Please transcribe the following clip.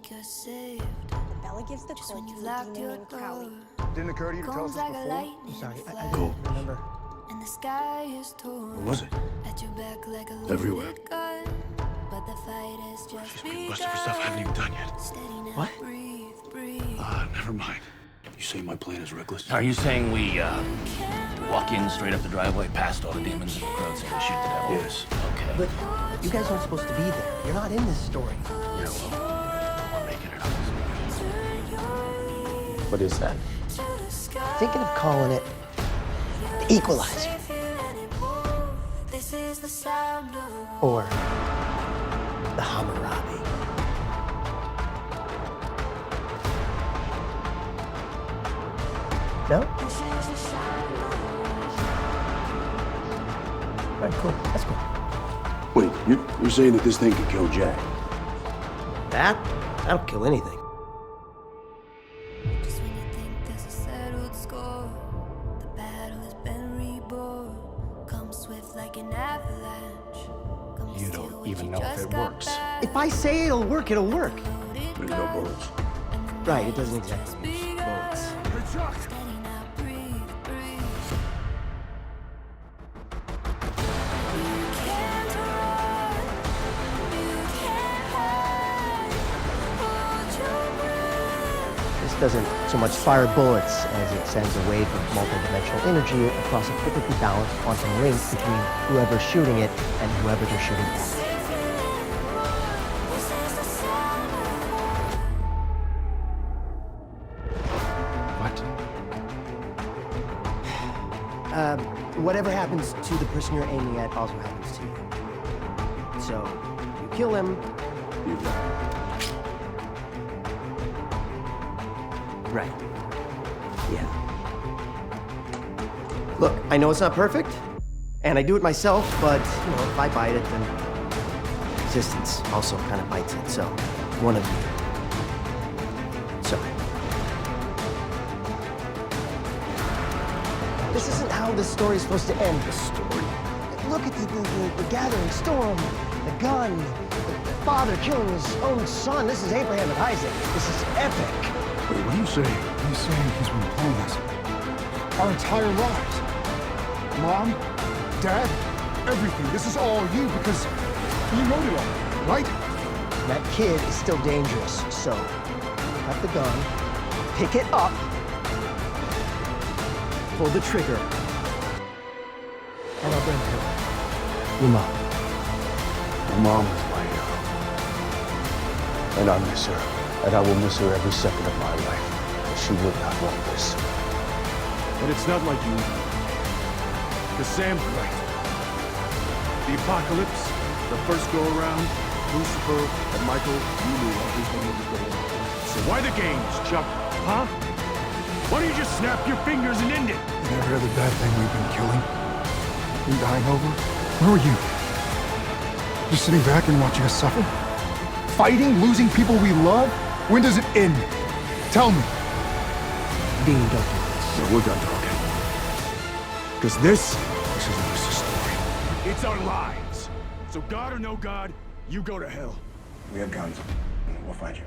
think you're saved. Bella gives the Just court when to you the locked your demon named Crowley. door. Didn't occur to you to tell us Comes this like a before? lightning I'm sorry, I flash, don't remember. and the sky is torn. What was it? At your back like a Everywhere. loaded gun. But the fight has just She's being busted for stuff I haven't even done yet. Steady now, What? breathe. Never mind. You say my plan is reckless? Are you saying we walk in straight up the driveway past all the demons and the crowd say shoot the devil? Yes. Okay. But you guys aren't supposed to be there. You're not in this story. Yeah, well, we're making it up. What is that? Thinking of calling it the Equalizer. This is the sound of Or the Hammurabi. No? All right, cool. That's cool. Wait, you're saying that this thing could kill Jack? That'll kill anything. just when you think there's a settled score. The battle has been reborn. Come swift like an avalanche. Come You steal don't what even you know if just it got works. back. If I say it'll work, it'll work. Loaded There's no gun, bullets. and the Right, it night doesn't has exactly just use begun. bullets. Steady now, breathe. You can't run, you can't hide. Hold your breath. This doesn't so much fire bullets as it sends a wave of multidimensional energy across a perfectly balanced quantum link between whoever's shooting it and whoever they're shooting at. This is the sound of What? Whatever happens to the person you're aiming at also happens to you. So, you kill him, You got right. Yeah. Look, I know it's not perfect, and I do it myself, but, if I bite it, then existence also kind of bites it, so one of you. Sorry. This isn't how this story is supposed to end. the story. Look at the gathering storm, the gun, the father killing his own son. This is Abraham and Isaac. This is epic. Wait, what are you saying? He's saying he's been playing us our entire lives. Mom, Dad, everything. This is all you because you wrote it all, right? That kid is still dangerous, so pick up the gun, pick it up, pull the trigger, and I'll bring her your mom. My mom was my hero. And I miss her. And I will miss her every second of my life. But she would not want this. But it's not like you. Because Sam's right. The apocalypse, the first go-around, Lucifer and Michael, you knew everything that was going on. So why the games, Chuck? Huh? Why don't you just snap your fingers and end it? And every other bad thing we've been killing, been dying over, where were you? Just sitting back and watching us suffer? Fighting, losing people we love? When does it end? Tell me. Dean, don't do this. No, we're done talking. Because this isn't just a story. It's our lives. So God or no God, you go to hell. We have guns. We'll find you.